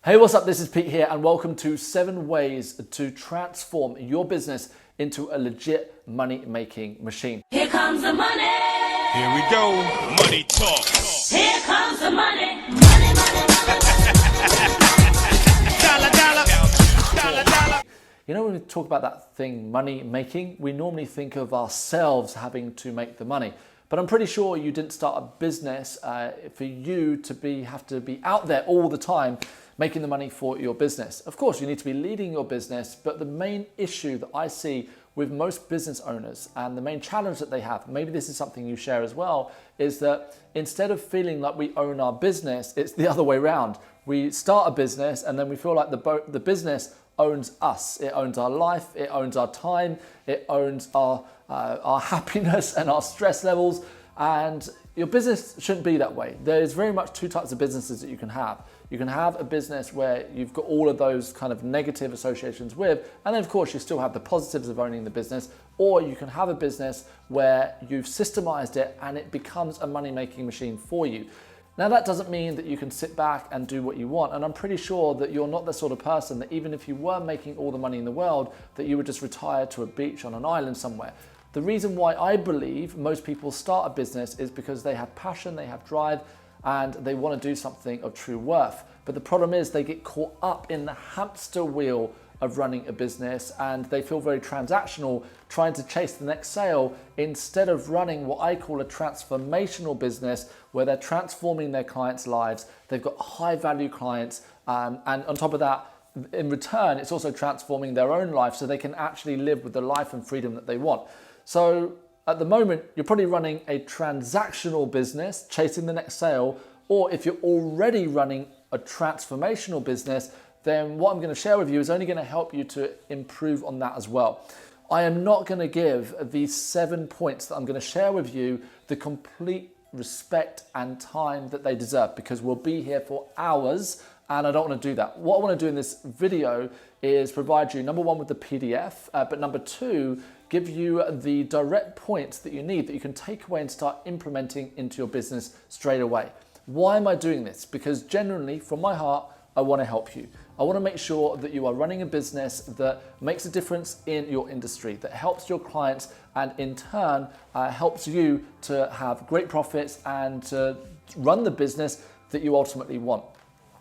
Hey, what's up? This is Pete here and welcome to 7 ways to transform your business into a legit money-making machine. Here comes the money. Here we go. Money talk. Here comes the money. Money, money, money. Dollar, dollar. Dollar, dollar. You know, when we talk about that thing, money making, we normally think of ourselves having to make the money. But I'm pretty sure you didn't start a business for you to have to be out there all the time making the money for your business. Of course, you need to be leading your business, but the main issue that I see with most business owners and the main challenge that they have, maybe this is something you share as well, is that instead of feeling like we own our business, it's the other way around. We start a business and then we feel like the business owns us. It owns our life, it owns our time, it owns our happiness and our stress levels. And your business shouldn't be that way. There's very much 2 types of businesses that you can have. You can have a business where you've got all of those kind of negative associations with, and then of course you still have the positives of owning the business, or you can have a business where you've systemized it and it becomes a money-making machine for you. Now that doesn't mean that you can sit back and do what you want, and I'm pretty sure that you're not the sort of person that even if you were making all the money in the world, that you would just retire to a beach on an island somewhere. The reason why I believe most people start a business is because they have passion, they have drive, and they want to do something of true worth. But the problem is they get caught up in the hamster wheel of running a business and they feel very transactional, trying to chase the next sale instead of running what I call a transformational business where they're transforming their clients' lives. They've got high value clients, and on top of that, in return, it's also transforming their own life so they can actually live with the life and freedom that they want. So at the moment, you're probably running a transactional business, chasing the next sale, or if you're already running a transformational business, then what I'm going to share with you is only going to help you to improve on that as well. I am not going to give these 7 points that I'm going to share with you the complete respect and time that they deserve, because we'll be here for hours and I don't want to do that. What I want to do in this video is provide you, number 1, with the PDF, but number 2, give you the direct points that you need that you can take away and start implementing into your business straight away. Why am I doing this? Because genuinely, from my heart, I want to help you. I want to make sure that you are running a business that makes a difference in your industry, that helps your clients and in turn helps you to have great profits and to run the business that you ultimately want.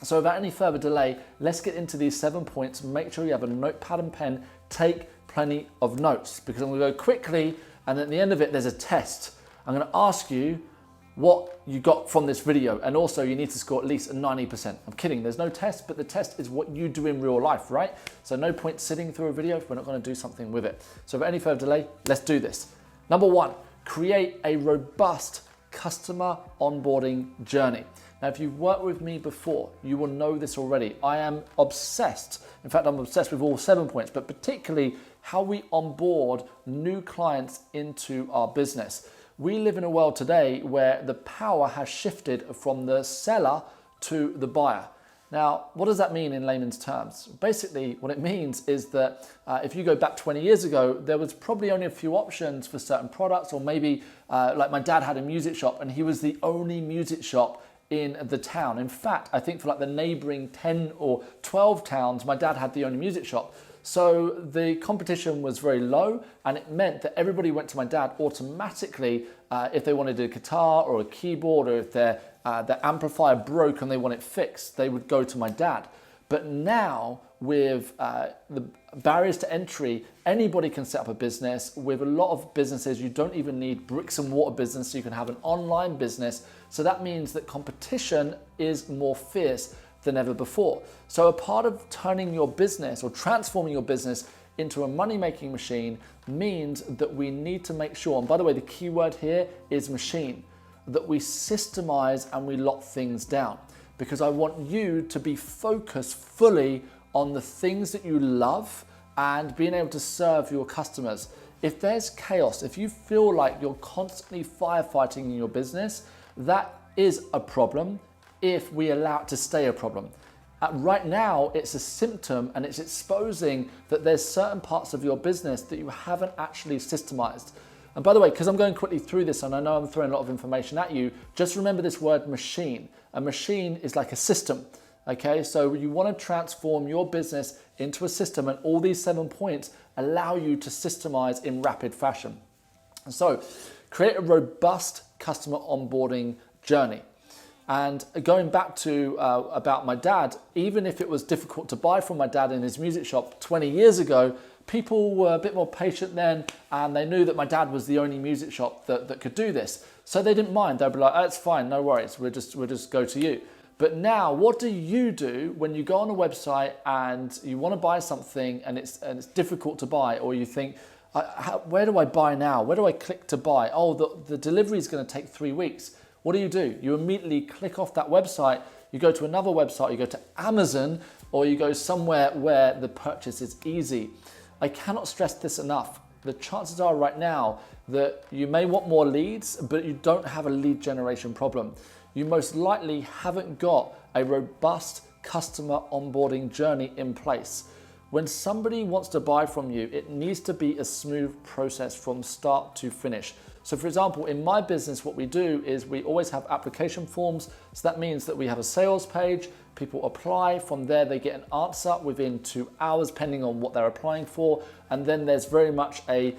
So without any further delay, let's get into these 7 points. Make sure you have a notepad and pen. Take plenty of notes because I'm going to go quickly and at the end of it, there's a test. I'm going to ask you what you got from this video, and also you need to score at least a 90%. I'm kidding, there's no test, but the test is what you do in real life, right? So no point sitting through a video if we're not going to do something with it. So without any further delay, let's do this. Number 1, create a robust customer onboarding journey. Now, if you've worked with me before, you will know this already. I am obsessed. In fact, I'm obsessed with all 7 points, but particularly how we onboard new clients into our business. We live in a world today where the power has shifted from the seller to the buyer. Now, what does that mean in layman's terms? Basically, what it means is that if you go back 20 years ago, there was probably only a few options for certain products, or maybe like my dad had a music shop and he was the only music shop in the town. In fact, I think for like the neighboring 10 or 12 towns, my dad had the only music shop. So the competition was very low, and it meant that everybody went to my dad automatically if they wanted a guitar or a keyboard, or if their amplifier broke and they want it fixed, they would go to my dad. But now with the barriers to entry, anybody can set up a business. With a lot of businesses, you don't even need bricks and mortar business, so you can have an online business. So that means that competition is more fierce than ever before. So a part of turning your business or transforming your business into a money-making machine means that we need to make sure, and by the way, the key word here is machine, that we systemize and we lock things down. Because I want you to be focused fully on the things that you love and being able to serve your customers. If there's chaos, if you feel like you're constantly firefighting in your business, that is a problem if we allow it to stay a problem. Right now, it's a symptom and it's exposing that there's certain parts of your business that you haven't actually systemized. And by the way, because I'm going quickly through this and I know I'm throwing a lot of information at you, just remember this word machine. A machine is like a system. Okay, so you want to transform your business into a system, and all these 7 points allow you to systemize in rapid fashion. So create a robust customer onboarding journey. And going back to about my dad, even if it was difficult to buy from my dad in his music shop 20 years ago, people were a bit more patient then, and they knew that my dad was the only music shop that could do this. So they didn't mind. They'd be like, oh, it's fine, no worries, we'll just go to you. But now, what do you do when you go on a website and you want to buy something and it's difficult to buy, or you think, where do I buy now? Where do I click to buy? Oh, the delivery is going to take 3 weeks. What do? You immediately click off that website, you go to another website, you go to Amazon, or you go somewhere where the purchase is easy. I cannot stress this enough. The chances are right now that you may want more leads, but you don't have a lead generation problem. You most likely haven't got a robust customer onboarding journey in place. When somebody wants to buy from you, it needs to be a smooth process from start to finish. So for example, in my business, what we do is we always have application forms. So that means that we have a sales page, people apply, from there they get an answer within 2 hours, depending on what they're applying for. And then there's very much a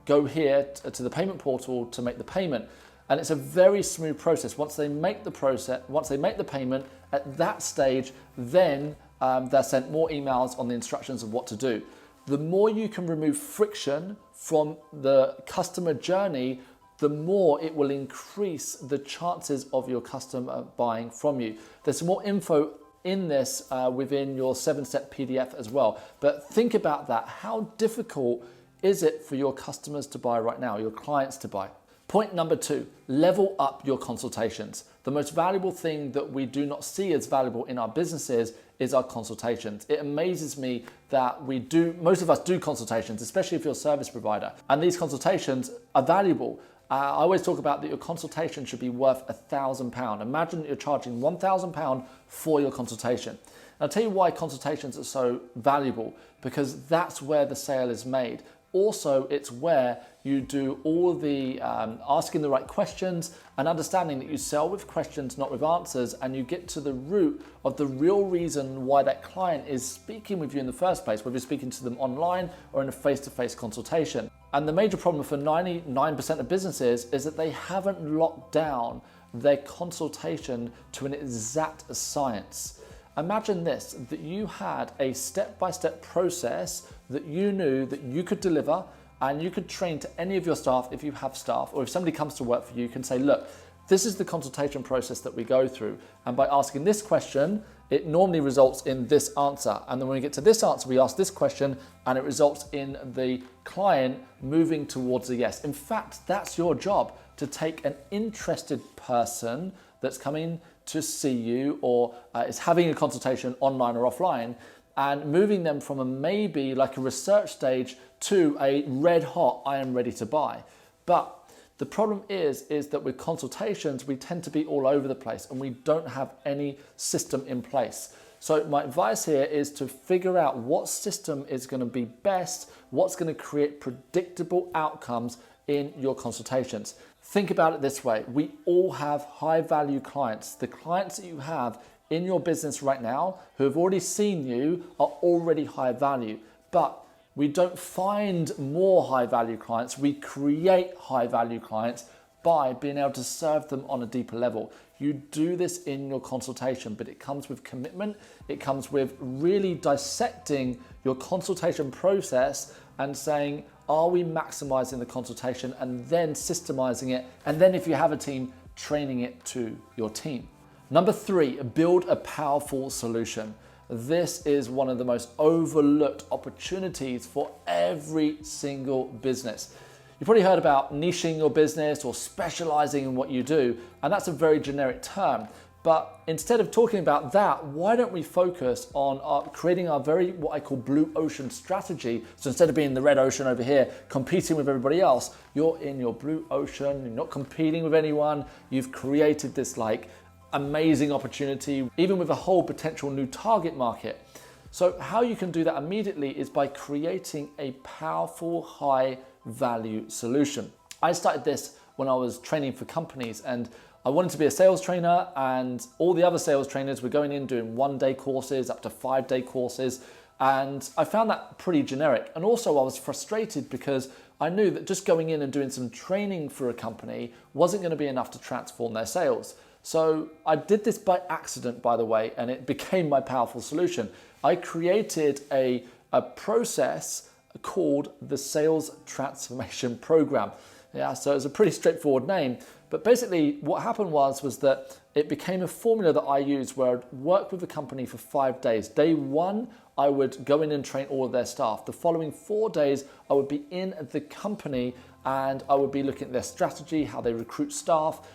go here to the payment portal to make the payment. And it's a very smooth process. Once they make the payment, at that stage, then they're sent more emails on the instructions of what to do. The more you can remove friction from the customer journey, the more it will increase the chances of your customer buying from you. There's more info in this within your 7-step PDF as well. But think about that. How difficult is it for your customers to buy right now, your clients to buy? Point number 2, level up your consultations. The most valuable thing that we do not see as valuable in our businesses is our consultations. It amazes me that most of us do consultations, especially if you're a service provider. And these consultations are valuable. I always talk about that your consultation should be worth £1,000. Imagine that you're charging £1,000 for your consultation. And I'll tell you why consultations are so valuable, because that's where the sale is made. Also, it's where you do all the asking the right questions and understanding that you sell with questions, not with answers, and you get to the root of the real reason why that client is speaking with you in the first place, whether you're speaking to them online or in a face-to-face consultation. And the major problem for 99% of businesses is that they haven't locked down their consultation to an exact science. Imagine this, that you had a step-by-step process that you knew that you could deliver, and you could train to any of your staff if you have staff, or if somebody comes to work for you, you can say, look, this is the consultation process that we go through. And by asking this question, it normally results in this answer. And then when we get to this answer, we ask this question, and it results in the client moving towards a yes. In fact, that's your job, to take an interested person that's coming to see you or is having a consultation online or offline, and moving them from a maybe, like a research stage, to a red hot, I am ready to buy. But the problem is that with consultations, we tend to be all over the place and we don't have any system in place. So my advice here is to figure out what system is going to be best, what's going to create predictable outcomes in your consultations. Think about it this way. We all have high value clients. The clients that you have in your business right now who have already seen you are already high value, but we don't find more high value clients. We create high value clients by being able to serve them on a deeper level. You do this in your consultation, but it comes with commitment. It comes with really dissecting your consultation process and saying, are we maximizing the consultation, and then systemizing it? And then if you have a team, training it to your team. Number 3, build a powerful solution. This is one of the most overlooked opportunities for every single business. You've probably heard about niching your business or specializing in what you do, and that's a very generic term. But instead of talking about that, why don't we focus on creating our very, what I call blue ocean strategy. So instead of being the red ocean over here, competing with everybody else, you're in your blue ocean, you're not competing with anyone. You've created this like amazing opportunity, even with a whole potential new target market. So how you can do that immediately is by creating a powerful, high value solution. I started this when I was training for companies, and I wanted to be a sales trainer, and all the other sales trainers were going in doing 1-day courses up to 5-day courses. And I found that pretty generic. And also I was frustrated because I knew that just going in and doing some training for a company wasn't going to be enough to transform their sales. So I did this by accident, by the way, and it became my powerful solution. I created a process called the Sales Transformation Program. Yeah, so it's a pretty straightforward name. But basically what happened was that it became a formula that I used where I'd work with the company for 5 days. Day 1, I would go in and train all of their staff. The following 4 days, I would be in the company and I would be looking at their strategy, how they recruit staff,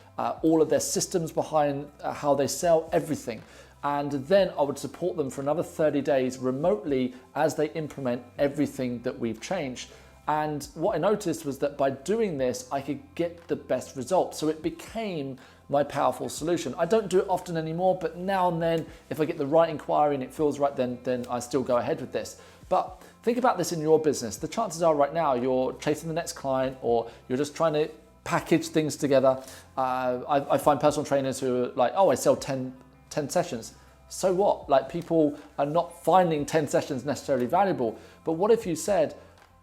all of their systems behind how they sell, everything. And then I would support them for another 30 days remotely as they implement everything that we've changed. And what I noticed was that by doing this, I could get the best results. So it became my powerful solution. I don't do it often anymore, but now and then, if I get the right inquiry and it feels right, then I still go ahead with this. But think about this in your business. The chances are right now you're chasing the next client, or you're just trying to package things together. I find personal trainers who are like, oh, I sell 10 sessions. So what? Like, people are not finding 10 sessions necessarily valuable. But what if you said,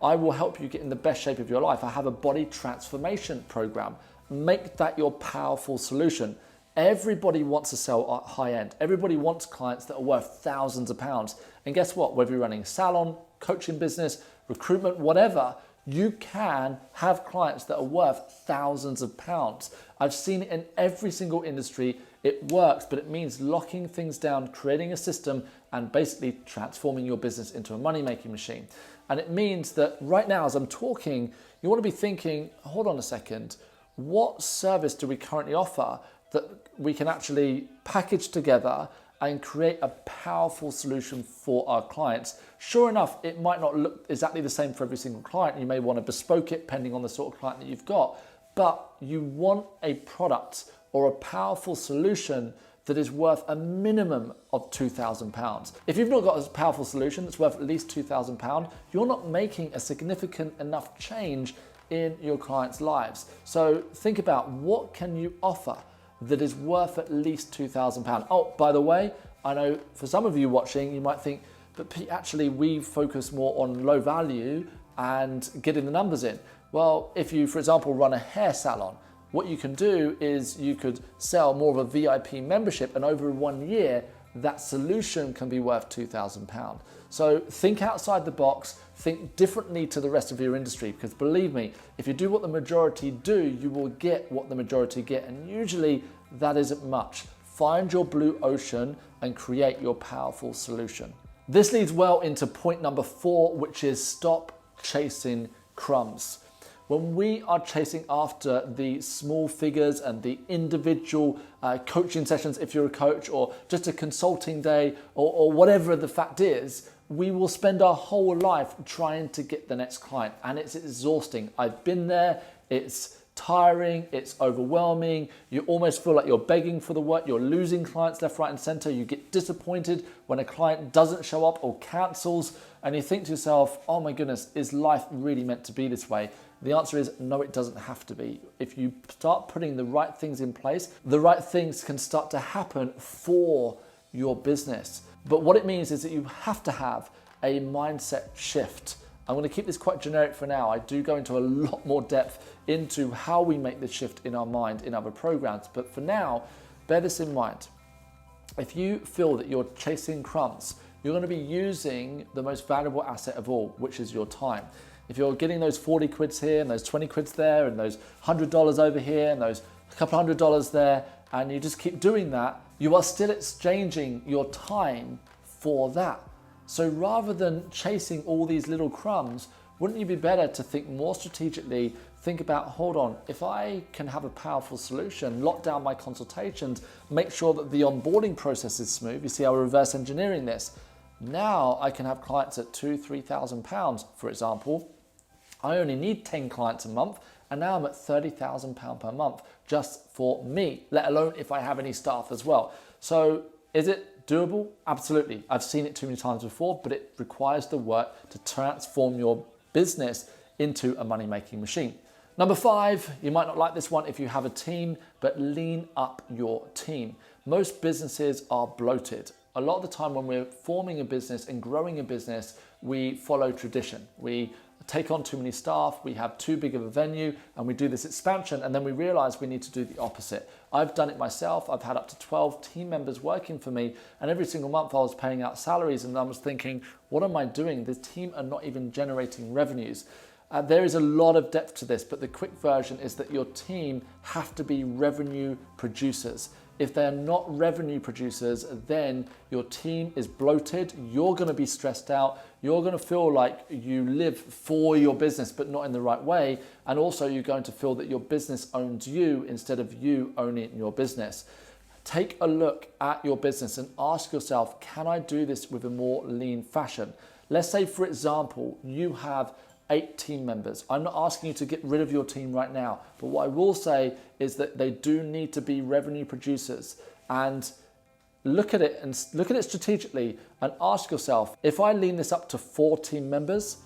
I will help you get in the best shape of your life. I have a body transformation program. Make that your powerful solution. Everybody wants to sell high end. Everybody wants clients that are worth thousands of pounds. And guess what? Whether you're running a salon, coaching business, recruitment, whatever, you can have clients that are worth thousands of pounds. I've seen it in every single industry. It works, but it means locking things down, creating a system, and basically transforming your business into a money-making machine. And it means that right now, as I'm talking, you want to be thinking, hold on a second, what service do we currently offer that we can actually package together and create a powerful solution for our clients? Sure enough, it might not look exactly the same for every single client. You may want to bespoke it depending on the sort of client that you've got, but you want a product or a powerful solution that is worth a minimum of £2,000. If you've not got a powerful solution that's worth at least £2,000, you're not making a significant enough change in your clients' lives. So think about, what can you offer that is worth at least £2,000? Oh, by the way, I know for some of you watching, you might think, but Pete, actually we focus more on low value and getting the numbers in. Well, if you, for example, run a hair salon, what you can do is you could sell more of a VIP membership, and over 1 year, that solution can be worth £2,000. So think outside the box, think differently to the rest of your industry, because believe me, if you do what the majority do, you will get what the majority get, and usually that isn't much. Find your blue ocean and create your powerful solution. This leads well into point number 4, which is stop chasing crumbs. When we are chasing after the small figures and the individual coaching sessions, if you're a coach, or just a consulting day, or whatever the fact is, we will spend our whole life trying to get the next client, and it's exhausting. I've been there. It's tiring, it's overwhelming. You almost feel like you're begging for the work. You're losing clients left, right, and center. You get disappointed when a client doesn't show up or cancels, and you think to yourself, oh my goodness, is life really meant to be this way? The answer is no, it doesn't have to be. If you start putting the right things in place, the right things can start to happen for your business. But what it means is that you have to have a mindset shift. I'm going to keep this quite generic for now. I do go into a lot more depth into how we make the shift in our mind in other programs. But for now, bear this in mind. If you feel that you're chasing crumbs, you're going to be using the most valuable asset of all, which is your time. If you're getting those 40 quids here and those 20 quids there and those $100 over here and those couple $100 there, and you just keep doing that, you are still exchanging your time for that. So rather than chasing all these little crumbs, wouldn't you be better to think more strategically, think about, hold on, if I can have a powerful solution, lock down my consultations, make sure that the onboarding process is smooth. You see how we're reverse engineering this. Now I can have clients at £2,000, £3,000, for example. I only need 10 clients a month, and now I'm at £30,000 per month just for me, let alone if I have any staff as well. So is it doable? Absolutely. I've seen it too many times before, but it requires the work to transform your business into a money-making machine. Number 5, you might not like this one if you have a team, but lean up your team. Most businesses are bloated. A lot of the time when we're forming a business and growing a business, we follow tradition. We take on too many staff, we have too big of a venue, and we do this expansion, and then we realize we need to do the opposite. I've done it myself. I've had up to 12 team members working for me, and every single month I was paying out salaries, and I was thinking, what am I doing? The team are not even generating revenues. There is a lot of depth to this, but the quick version is that your team have to be revenue producers. If they're not revenue producers, then your team is bloated, you're gonna be stressed out, you're gonna feel like you live for your business but not in the right way, and also you're going to feel that your business owns you instead of you owning your business. Take a look at your business and ask yourself, can I do this with a more lean fashion? Let's say, for example, you have 8 team members. I'm not asking you to get rid of your team right now, but what I will say is that they do need to be revenue producers. And look at it strategically and ask yourself, if I lean this up to 4 team members,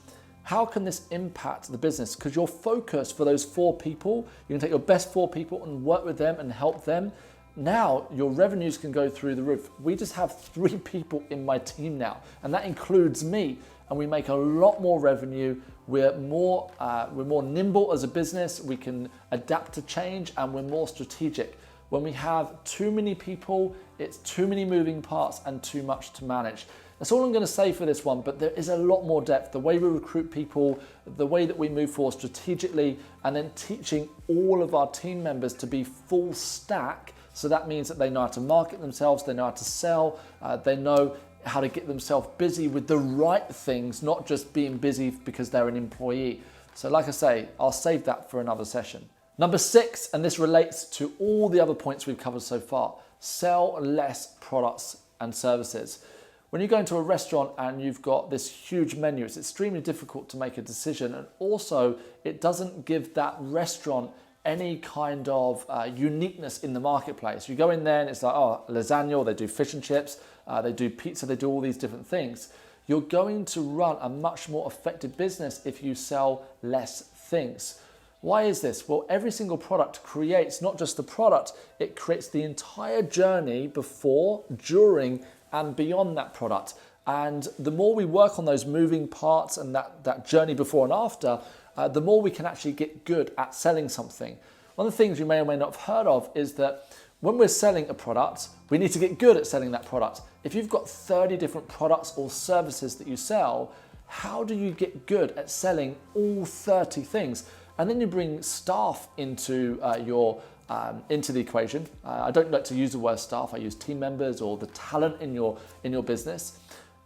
how can this impact the business? Because your focus for those 4 people, you can take your best 4 people and work with them and help them. Now your revenues can go through the roof. We just have 3 people in my team now, and that includes me. And we make a lot more revenue. We're more nimble as a business. We can adapt to change, and we're more strategic. When we have too many people, it's too many moving parts and too much to manage. That's all I'm going to say for this one, but there is a lot more depth. The way we recruit people, the way that we move forward strategically, and then teaching all of our team members to be full stack. So that means that they know how to market themselves, they know how to sell, they know how to get themselves busy with the right things, not just being busy because they're an employee. So like I say, I'll save that for another session. Number 6, and this relates to all the other points we've covered so far, sell less products and services. When you go into a restaurant and you've got this huge menu, it's extremely difficult to make a decision, and also it doesn't give that restaurant any kind of uniqueness in the marketplace. You go in there and it's like, oh, lasagna, or they do fish and chips, they do pizza, they do all these different things. You're going to run a much more effective business if you sell less things. Why is this? Well, every single product creates not just the product, it creates the entire journey before, during, and beyond that product. And the more we work on those moving parts and that journey before and after, the more we can actually get good at selling something. One of the things you may or may not have heard of is that when we're selling a product, we need to get good at selling that product. If you've got 30 different products or services that you sell, how do you get good at selling all 30 things? And then you bring staff into into the equation. I don't like to use the word staff, I use team members or the talent in your business.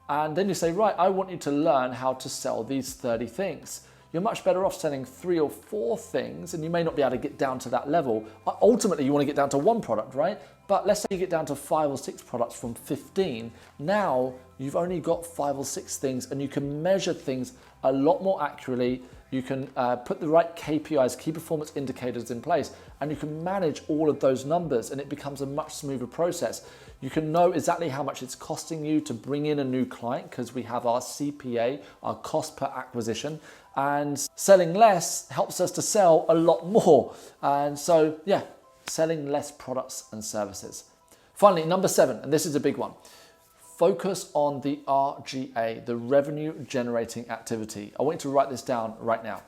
And then you say, right, I want you to learn how to sell these 30 things. You're much better off selling 3 or 4 things, and you may not be able to get down to that level. Ultimately, you want to get down to 1 product, right? But let's say you get down to 5 or 6 products from 15. Now you've only got 5 or 6 things, and you can measure things a lot more accurately. You can put the right KPIs, key performance indicators in place, and you can manage all of those numbers, and it becomes a much smoother process. You can know exactly how much it's costing you to bring in a new client because we have our CPA, our cost per acquisition, and selling less helps us to sell a lot more. And so, yeah, selling less products and services. Finally, number 7, and this is a big one. Focus on the RGA, the revenue generating activity. I want you to write this down right now.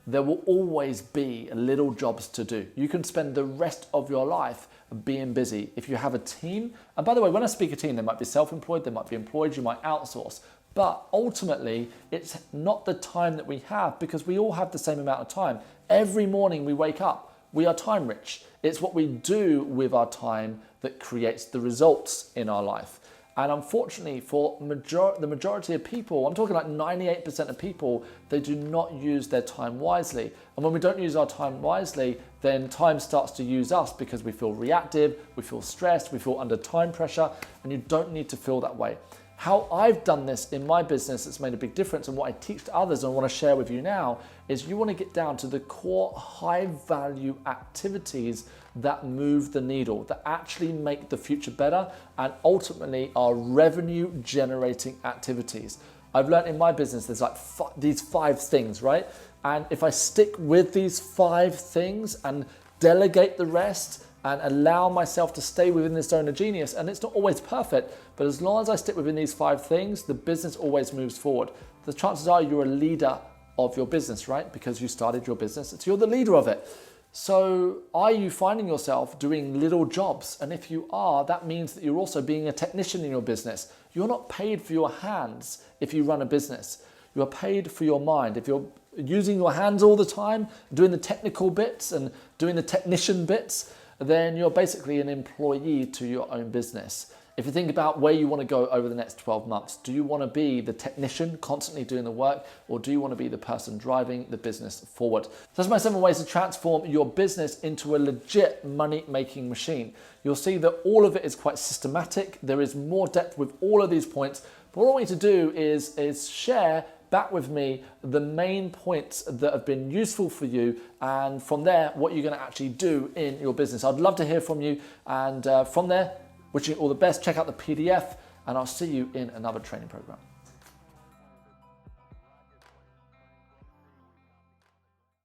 There will always be little jobs to do. You can spend the rest of your life being busy. If you have a team, and by the way, when I speak a team, they might be self-employed, they might be employed, you might outsource. But ultimately, it's not the time that we have because we all have the same amount of time. Every morning we wake up, we are time rich. It's what we do with our time that creates the results in our life. And unfortunately, for the majority of people, I'm talking like 98% of people, they do not use their time wisely. And when we don't use our time wisely, then time starts to use us because we feel reactive, we feel stressed, we feel under time pressure, and you don't need to feel that way. How I've done this in my business that's made a big difference, and what I teach to others and want to share with you now is you want to get down to the core high value activities that move the needle, that actually make the future better and ultimately are revenue generating activities. I've learned in my business there's like these 5 things, right? And if I stick with these 5 things and delegate the rest and allow myself to stay within this zone of genius, and it's not always perfect, but as long as I stick within these 5 things, the business always moves forward. The chances are you're a leader of your business, right? Because you started your business, so you're the leader of it. So are you finding yourself doing little jobs? And if you are, that means that you're also being a technician in your business. You're not paid for your hands if you run a business. You are paid for your mind. If you're using your hands all the time, doing the technical bits and doing the technician bits, then you're basically an employee to your own business. If you think about where you want to go over the next 12 months, do you want to be the technician constantly doing the work, or do you want to be the person driving the business forward? Those are my 7 ways to transform your business into a legit money-making machine. You'll see that all of it is quite systematic. There is more depth with all of these points, but what I want you to do is share back with me the main points that have been useful for you, and from there, what you're going to actually do in your business. I'd love to hear from you, and from there, wishing you all the best. Check out the PDF, and I'll see you in another training program.